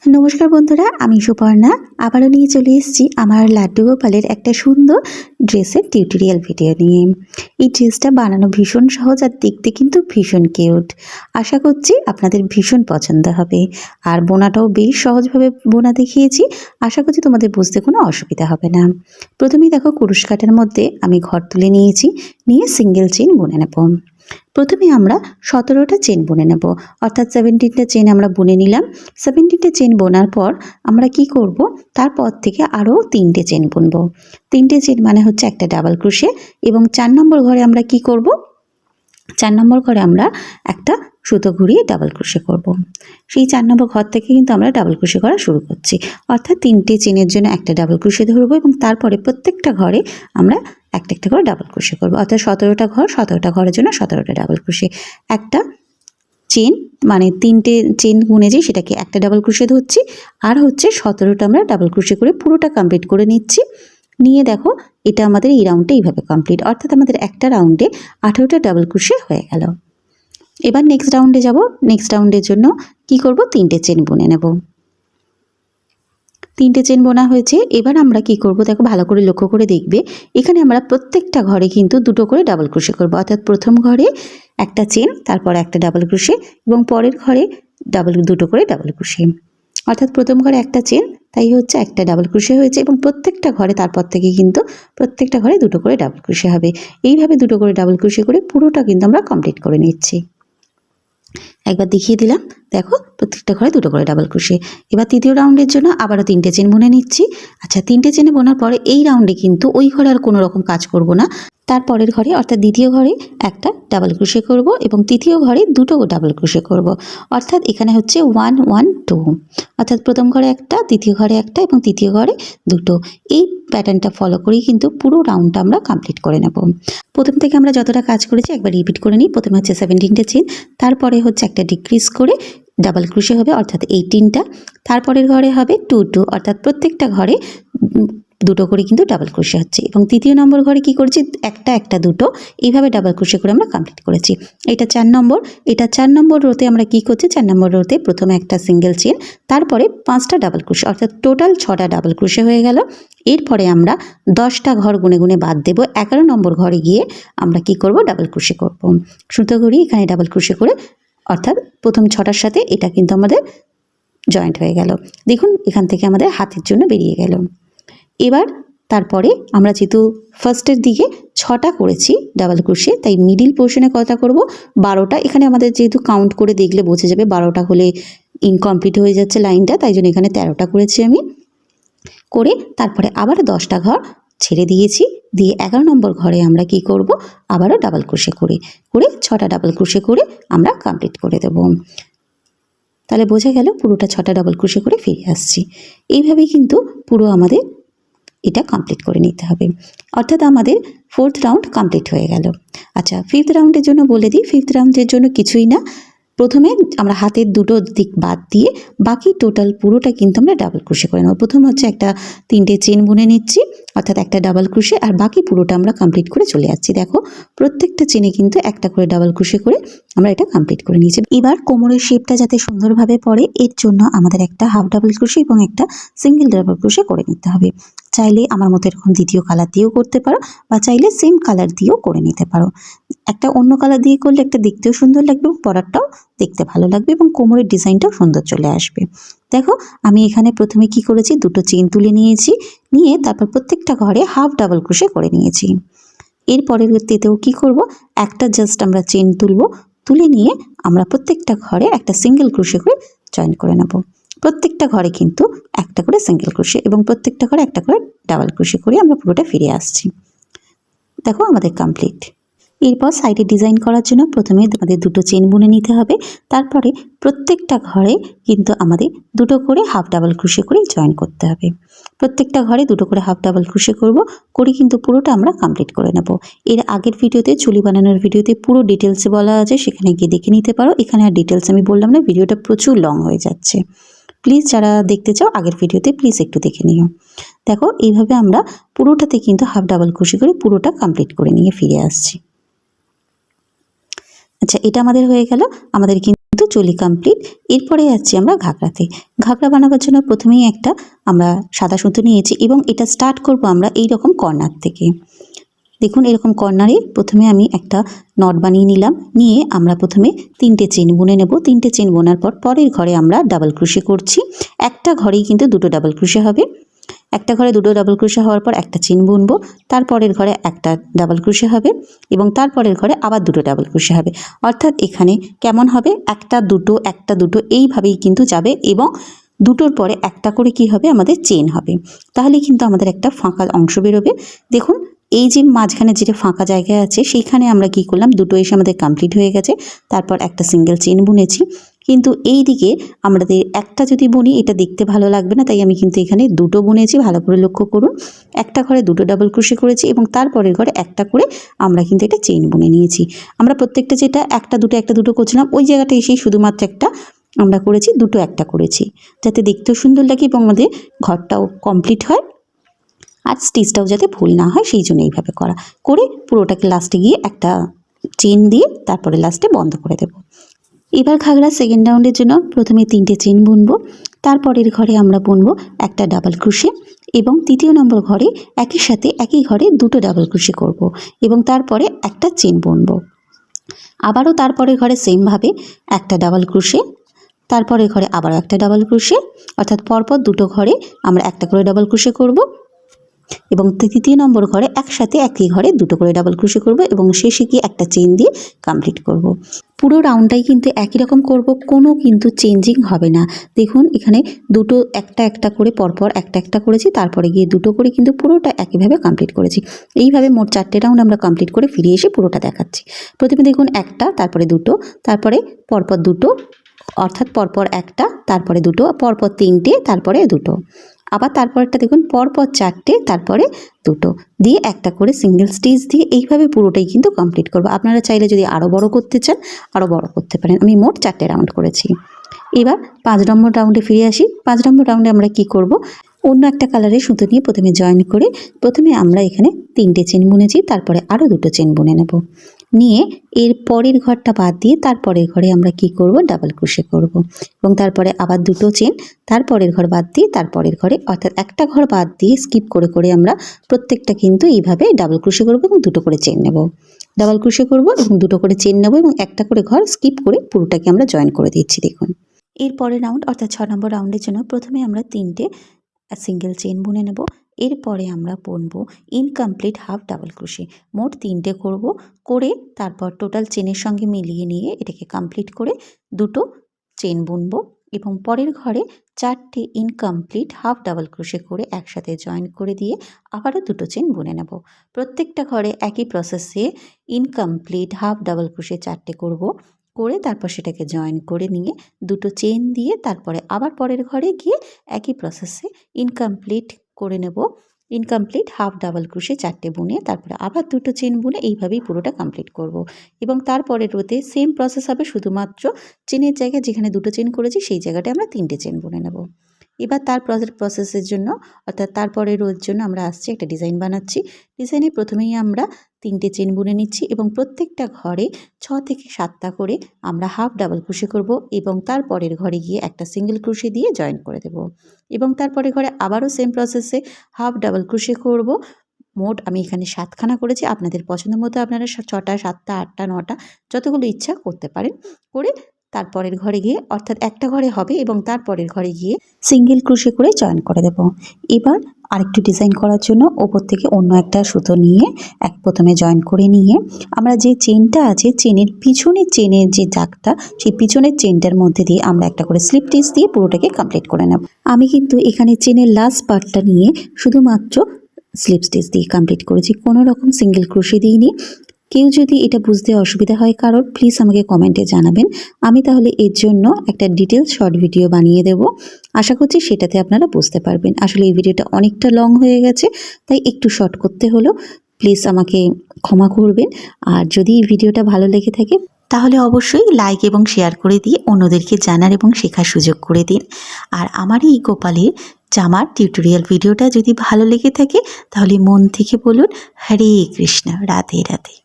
নমস্কার বন্ধুরা, আমি সুপর্ণা আবারও নিয়ে চলে এসেছি আমার লাড্ডু গোপালের একটা সুন্দর ড্রেসের টিউটোরিয়াল ভিডিও নিয়ে। এই ড্রেসটা বানানো ভীষণ সহজ আর দেখতে কিন্তু ভীষণ কিউট। আশা করছি আপনাদের ভীষণ পছন্দ হবে। আর বোনাটাও বেশ সহজভাবে বোনা দেখিয়েছি, আশা করছি তোমাদের বুঝতে কোনো অসুবিধা হবে না। প্রথমেই দেখো, কুরুশ কাটার মধ্যে আমি ঘর তুলে নিয়েছি, নিয়ে সিঙ্গেল চেইন বুনে নেব। প্রথমে আমরা 17টা চেন বুনে নেব, অর্থাৎ 17টা চেন আমরা বুনে নিলাম। 17টা চেন বোনার পর আমরা কি করব, তারপর থেকে আরও 3টে চেন বুনবো। 3টে চেন মানে হচ্ছে একটা ডাবল ক্রোশে, এবং 4 নম্বর ঘরে আমরা কি করব, 4 নম্বর ঘরে আমরা একটা সুতো ঘুরিয়ে ডাবল ক্রোশে করব। সেই 4 নম্বর ঘর থেকে কিন্তু আমরা ডাবল ক্রোশে করা শুরু করছি, অর্থাৎ 3টে চেনের জন্য একটা ডাবল ক্রোশে ধরবো, এবং তারপরে প্রত্যেকটা ঘরে আমরা একটা একটা করে ডাবল ক্রোশে করবো। অর্থাৎ 17টা ঘর, 17টা ঘরের জন্য 17টা ডাবল ক্রোশে। একটা চেন মানে 3টে চেন গুনেছি, সেটাকে একটা ডাবল ক্রোশে ধরছি, আর হচ্ছে 17টা আমরা ডাবল ক্রোশে করে পুরোটা কমপ্লিট করে নিচ্ছি। নিয়ে দেখো, এটা আমাদের এই রাউন্ডে এইভাবে কমপ্লিট, অর্থাৎ আমাদের একটা রাউন্ডে 18টা ডাবল ক্রোশে হয়ে গেল। এবার নেক্সট রাউন্ডে যাব। নেক্সট রাউন্ডের জন্য কি করব, 3টে চেন বুনে নেব। 3টে চেন বোনা হয়েছে। এবার আমরা কি করব, দেখো ভালো করে লক্ষ্য করে দেখবে, এখানে আমরা প্রত্যেকটা ঘরে কিন্তু 2টো করে ডাবল ক্রোশে করব। অর্থাৎ প্রথম ঘরে একটা চেন, তারপর একটা ডাবল ক্রোশে, এবং পরের ঘরে 2টো করে ডাবল ক্রোশে। অর্থাৎ প্রথম ঘরে একটা চেন, তাই হচ্ছে একটা ডাবল ক্রোশে হয়েছে, এবং প্রত্যেকটা ঘরে তারপর থেকে কিন্তু প্রত্যেকটা ঘরে 2টো করে ডাবল ক্রোশে হবে। এইভাবে 2টো করে ডাবল ক্রোশে করে পুরোটা কিন্তু আমরা কমপ্লিট করে নিচ্ছি। একবার দেখিয়ে দিলাম, দেখো প্রত্যেকটা ঘরে 2টো করে ডাবল ক্রোশে। এবার তৃতীয় রাউন্ডের জন্য আবারও 3টে চেন বুনে নিচ্ছি। আচ্ছা, 3টে চেনে বোনার পরে এই রাউন্ডে কিন্তু ওই ঘরে আর কোনো রকম কাজ করব না। তারপরের ঘরে অর্থাৎ দ্বিতীয় ঘরে একটা ডাবল ক্রোশে করব, এবং তৃতীয় ঘরে 2টো ডাবল ক্রোশে করব। অর্থাৎ এখানে হচ্ছে 1 1 2, অর্থাৎ প্রথম ঘরে একটা, দ্বিতীয় ঘরে একটা, এবং তৃতীয় ঘরে 2টো। এই প্যাটার্নটা ফলো করেই কিন্তু পুরো রাউন্ডটা আমরা কমপ্লিট করে নেব। প্রথম থেকে আমরা যতটা কাজ করেছি একবার রিপিট করে নিই। প্রথমে হচ্ছে 17টে চেন, তারপরে হচ্ছে একটা ডিক্রিজ করে ডাবল ক্রোশে হবে, অর্থাৎ 18টা। তারপরের ঘরে হবে 2 2, অর্থাৎ প্রত্যেকটা ঘরে 2টো করে কিন্তু ডাবল ক্রোশে হচ্ছে। এবং তৃতীয় নম্বর ঘরে কি করছি, একটা একটা 2টো, এইভাবে ডাবল ক্রোশে করে আমরা কমপ্লিট করেছি। এটা 4 নম্বর। এটা 4 নম্বর রোতে আমরা কি করছি, 4 নম্বর রোতে প্রথমে একটা সিঙ্গেল চেন, তারপরে 5টা ডাবল ক্রোশে, অর্থাৎ টোটাল 6টা ডাবল ক্রোশে হয়ে গেল। এরপরে আমরা 10টা ঘর গুনে গুনে বাদ দেব। 11 নম্বর ঘরে গিয়ে আমরা কি করব, ডাবল ক্রোশে করব। সুতো ঘুরিয়ে এখানে ডাবল ক্রোশে করে, অর্থাৎ প্রথম 6টার সাথে এটা কিন্তু আমাদের জয়েন্ট হয়ে গেল। দেখুন, এখান থেকে আমাদের হাতের জন্য বেরিয়ে গেল। এবার তারপরে আমরা যেহেতু ফার্স্টের দিকে 6টা করেছি ডাবল ক্রোশে, তাই মিডিল পোর্শনে কতটা করব, 12টা। এখানে আমাদের যেহেতু কাউন্ট করে দেখলে বোঝা যাবে, 12টা হলে ইনকমপ্লিট হয়ে যাচ্ছে লাইনটা, তাই জন্য এখানে 13টা করেছি আমি। করে তারপরে আবার 10টা ঘর ছেড়ে দিয়েছি, দিয়ে 11 নম্বর ঘরে আমরা কি করব, আবারও ডাবল ক্রোশে করে 6টা ডাবল ক্রোশে করে আমরা কমপ্লিট করে দেব। তাহলে বোঝা গেল পুরোটা 6টা ডাবল ক্রোশে করে ফিরে আসছি। এইভাবেই কিন্তু পুরো আমাদের এটা কমপ্লিট করে নিতে হবে। অর্থাৎ আমাদের 4th রাউন্ড কমপ্লিট হয়ে গেল। আচ্ছা, 5th রাউন্ডের জন্য বলে দিই। 5th রাউন্ডের জন্য কিছুই না, প্রথমে আমরা হাতের 2টো দিক বাদ দিয়ে বাকি টোটাল পুরোটা কিন্তু আমরা ডাবল ক্রোশে করে নেব। প্রথম হচ্ছে একটা 3টে চেন বুনে নিচ্ছি, অর্থাৎ একটা ডাবল ক্রোশে, আর বাকি পুরোটা আমরা কমপ্লিট করে চলে যাচ্ছি। দেখো, প্রত্যেকটা চেনে কিন্তু একটা করে ডাবল ক্রোশে করে আমরা এটা কমপ্লিট করে নিয়েছি। এবার কোমরের শেপটা যাতে সুন্দরভাবে পড়ে, এর জন্য আমাদের একটা হাফ ডাবল ক্রোশে এবং একটা সিঙ্গেল ডাবল ক্রোশে করে নিতে হবে। চাইলে আমার মতো এরকম দ্বিতীয় কালার দিয়েও করতে পারো, বা চাইলে সেম কালার দিয়েও করে নিতে পারো। একটা অন্য কালার দিয়ে করলে একটা দেখতেও সুন্দর লাগবে, এবং পরাটাও দেখতে ভালো লাগবে, এবং কোমরের ডিজাইনটাও সুন্দর চলে আসবে। দেখো, আমি এখানে প্রথমে কি করেছি, 2টো চেন তুলে নিয়েছি, নিয়ে তারপর প্রত্যেকটা ঘরে হাফ ডাবল ক্রোশে করে নিয়েছি। এর পরবর্তীতেও কি করব, একটা জাস্ট আমরা চেন তুলে নিয়ে আমরা প্রত্যেকটা ঘরে একটা সিঙ্গেল ক্রোশে করে জয়েন করে নেব। প্রত্যেকটা ঘরে কিন্তু একটা করে সিঙ্গেল ক্রোশে, এবং প্রত্যেকটা ঘরে একটা করে ডাবল ক্রোশে করে আমরা পুরোটা ফিরে আসছি। দেখো, আমাদের কমপ্লিট। এরপর সাইডে ডিজাইন করার জন্য প্রথমে আমাদের 2টো চেন বুনে নিতে হবে, তারপরে প্রত্যেকটা ঘরে কিন্তু আমাদের 2টো করে হাফ ডাবল ক্রোশে করে জয়েন করতে হবে। প্রত্যেকটা ঘরে 2টো করে হাফ ডাবল ক্রোশে করে কিন্তু পুরোটা আমরা কমপ্লিট করে নেব। এর আগের ভিডিওতে, চুলি বানানোর ভিডিওতে পুরো ডিটেলসে বলা আছে, সেখানে গিয়ে দেখে নিতে পারো। এখানে আর ডিটেলস আমি বললাম না, ভিডিওটা প্রচুর লং হয়ে যাচ্ছে। প্লিজ যারা দেখতে চাও আগের ভিডিওতে প্লিজ একটু দেখে নিও। দেখো, এইভাবে আমরা পুরোটাতে কিন্তু হাফ ডাবল ক্রোশে করে পুরোটা কমপ্লিট করে নিয়ে ফিরে আসছি। আচ্ছা, এটা আমাদের হয়ে গেল। আমাদের কিন্তু চলি কমপ্লিট। এরপরে যাচ্ছি আমরা ঘাগরাতে। ঘাগরা বানাবার জন্য প্রথমেই একটা আমরা সাদা সুতো নিয়েছি এবং এটা স্টার্ট করব আমরা এই রকম কর্নার থেকে। দেখুন এরকম কর্নারে প্রথমে আমি একটা নট বানিয়ে নিলাম, নিয়ে আমরা প্রথমে 3টে চেন বুনে নেব। 3টে চেন বোনার পর পরের ঘরে আমরা ডাবল ক্রোশে করছি। একটা ঘরেই কিন্তু 2টো ডাবল ক্রোশে হবে। একটা ঘরে 2টো ডাবল ক্রোশে হওয়ার পর একটা চেন বুনবো, তারপরের ঘরে একটা ডাবল ক্রোশে হবে এবং তারপরের ঘরে আবার 2টো ডাবল ক্রোশে হবে। অর্থাৎ এখানে কেমন হবে, একটা দুটো এইভাবেই কিন্তু যাবে এবং 2টোর পরে একটা করে কি হবে আমাদের চেন হবে। তাহলে কিন্তু আমাদের একটা ফাঁকা অংশ বেরোবে। দেখুন এই যে মাঝখানে যেটা ফাঁকা জায়গা আছে সেইখানে আমরা কি করলাম, 2টো এসে আমাদের কমপ্লিট হয়ে গেছে। তারপর একটা সিঙ্গেল চেন বুনেছি, কিন্তু এই দিকে আমাদের একটা যদি বুনি এটা দেখতে ভালো লাগবে না, তাই আমি কিন্তু এখানে 2টো বুনেছি। ভালো করে লক্ষ্য করুন, একটা ঘরে 2টো ডাবল ক্রোশে করেছি এবং তারপরের ঘরে একটা করে আমরা কিন্তু এটা চেন বুনে নিয়েছি। আমরা প্রত্যেকটা যেটা একটা দুটো করছিলাম ওই জায়গাটা এসেই শুধুমাত্র একটা আমরা করেছি, 2টো একটা করেছি, যাতে দেখতেও সুন্দর লাগে এবং আমাদের ঘরটাও কমপ্লিট হয় আর স্টিচটাও যাতে ভুল না হয় সেই জন্য এইভাবে করে পুরোটাকে লাস্টে গিয়ে একটা চেন দিয়ে তারপরে লাস্টে বন্ধ করে দেব। এবার ঘাগরা সেকেন্ড রাউন্ডের জন্য প্রথমে 3টে চেন বুনবো, তারপরের ঘরে আমরা বুনবো একটা ডাবল ক্রোশে এবং 3য় নম্বর ঘরে একই সাথে একই ঘরে 2টো ডাবল ক্রোশে করব এবং তারপরে একটা চেন বুনবো। আবারও তারপরের ঘরে সেমভাবে একটা ডাবল ক্রোশে, তারপরের ঘরে আবারও একটা ডাবল ক্রোশে, অর্থাৎ পরপর 2টো ঘরে আমরা একটা করে ডাবল ক্রোশে করব এবং 3য় নম্বর ঘরে একসাথে একই ঘরে 2টো করে ডাবল ক্রোশে করব এবং শেষে গিয়ে একটা চেন দিয়ে কমপ্লিট করব। পুরো রাউন্ডটাই কিন্তু একই রকম করব, কোনো কিন্তু চেঞ্জিং হবে না। দেখুন এখানে 2টো একটা করে পরপর একটা করেছি, তারপরে গিয়ে 2টো করে কিন্তু পুরোটা একইভাবে কমপ্লিট করেছি। এইভাবে মোট 4টে রাউন্ড আমরা কমপ্লিট করে ফিরে এসে পুরোটা দেখাচ্ছি। প্রথমে দেখুন একটা, তারপরে 2টো, তারপরে পরপর 2টো, অর্থাৎ পরপর একটা, তারপরে 2টো, পরপর 3টে, তারপরে 2টো, আবার তারপরটা দেখুন পরপর 4টে, তারপরে 2টো দিয়ে একটা করে সিঙ্গেল স্টিচ দিয়ে এইভাবে পুরোটাই কিন্তু কমপ্লিট করব। আপনারা চাইলে যদি আরও বড় করতে চান আরও বড় করতে পারেন। আমি মোট 4টে রাউন্ড করেছি। এবার 5 নম্বর রাউন্ডে ফিরে আসি। 5 নম্বর রাউন্ডে আমরা কি করব, অন্য একটা কালারের সুতো নিয়ে প্রথমে জয়েন করে প্রথমে আমরা এখানে 3টে চেন বুনেছি, তারপরে আরও 2টো চেন বুনে নেব, নিয়ে এর পরের ঘরটা বাদ দিয়ে তারপরের ঘরে আমরা কি করব, ডাবল ক্রোশে করব এবং তারপরে আবার 2টো চেন, তারপরের ঘর বাদ দিয়ে তারপরের ঘরে, অর্থাৎ একটা ঘর বাদ দিয়ে স্কিপ করে আমরা প্রত্যেকটা কিন্তু এইভাবে ডাবল ক্রোশে করব এবং 2টো করে চেন নেব। ডাবল ক্রোশে করব এবং 2টো করে চেন নেব এবং একটা করে ঘর স্কিপ করে পুরোটাকে আমরা জয়েন করে দিচ্ছি। দেখুন এর পরের রাউন্ড অর্থাৎ 6 নম্বর রাউন্ডের জন্য প্রথমে আমরা 3টে সিঙ্গেল চেন বুনে নেব, এরপরে আমরা বুনবো ইনকমপ্লিট হাফ ডাবল ক্রোশে। মোট 3টে করব, করে তারপর টোটাল চেনের সঙ্গে মিলিয়ে নিয়ে এটাকে কমপ্লিট করে 2টো চেন বুনবো এবং পরের ঘরে 4টে ইনকমপ্লিট হাফ ডাবল ক্রোশে করে একসাথে জয়েন করে দিয়ে আবারও 2টো চেন বুনে নেব। প্রত্যেকটা ঘরে একই প্রসেসে ইনকমপ্লিট হাফ ডাবল ক্রোশে 4টে করব, করে তারপর সেটাকে জয়েন করে নিয়ে 2টো চেন দিয়ে তারপরে আবার পরের ঘরে গিয়ে একই প্রসেসে ইনকমপ্লিট করে নেব। ইনকমপ্লিট হাফ ডাবল ক্রোশে 4টে বুনে তারপরে আবার 2টো চেন বুনে এইভাবেই পুরোটা কমপ্লিট করব এবং তারপরে রোতে সেম প্রসেস হবে, শুধুমাত্র চেনের জায়গায় যেখানে 2টো চেন করেছি সেই জায়গাটায় আমরা 3টে চেন বুনে নেব। এবার তার প্রসেসের জন্য অর্থাৎ তারপরে রোর জন্য আমরা আসছি একটা ডিজাইন বানাচ্ছি। ডিজাইনে প্রথমেই আমরা 3টে চেন বুনে নিচ্ছি এবং প্রত্যেকটা ঘরে 6 থেকে 7টা করে আমরা হাফ ডাবল ক্রোশে করব এবং তারপরের ঘরে গিয়ে একটা সিঙ্গেল ক্রোশে দিয়ে জয়েন করে দেব এবং তারপরে ঘরে আবারও সেম প্রসেসে হাফ ডাবল ক্রোশে করব। মোট আমি এখানে 7খানা করেছি, আপনাদের পছন্দ মতো আপনারা 6টা 7টা 8টা 9টা যতগুলো ইচ্ছা করতে পারেন। করে তারপরের ঘরে গিয়ে অর্থাৎ একটা ঘরে হবে এবং তারপরের ঘরে গিয়ে সিঙ্গেল ক্রোশে করে জয়েন করে দেব। এবার আরেকটু ডিজাইন করার জন্য ওপর থেকে অন্য একটা সুতো নিয়ে প্রথমে জয়েন করে নিয়ে আমরা যে চেনটা আছে চেনের পিছনের চেনের যে দাগটা সেই পিছনের চেনটার মধ্যে দিয়ে আমরা একটা করে স্লিপ স্টিচ দিয়ে পুরোটাকে কমপ্লিট করে নেব। আমি কিন্তু এখানে চেনের লাস্ট পার্টটা নিয়ে শুধুমাত্র স্লিপ স্টিচ দিয়ে কমপ্লিট করেছি, কোনো রকম সিঙ্গেল ক্রোশে দিইনি। কেউ যদি এটা বুঝতে অসুবিধা হয় কারোর, প্লিজ আমাকে কমেন্টে জানাবেন, আমি তাহলে এর জন্য একটা ডিটেলস শর্ট ভিডিও বানিয়ে দেব। আশা করছি সেটাতে আপনারা বুঝতে পারবেন। আসলে এই ভিডিওটা অনেকটা লং হয়ে গেছে তাই একটু শর্ট করতে হলো, প্লিজ আমাকে ক্ষমা করবেন। আর যদি এই ভিডিওটা ভালো লেগে থাকে তাহলে অবশ্যই লাইক এবং শেয়ার করে দিয়ে অন্যদেরকে জানার এবং শেখার সুযোগ করে দিন। আর আমার এই গোপালের জামার টিউটোরিয়াল ভিডিওটা যদি ভালো লেগে থাকে তাহলে মন থেকে বলুন হরে কৃষ্ণ, রাধে রাধে।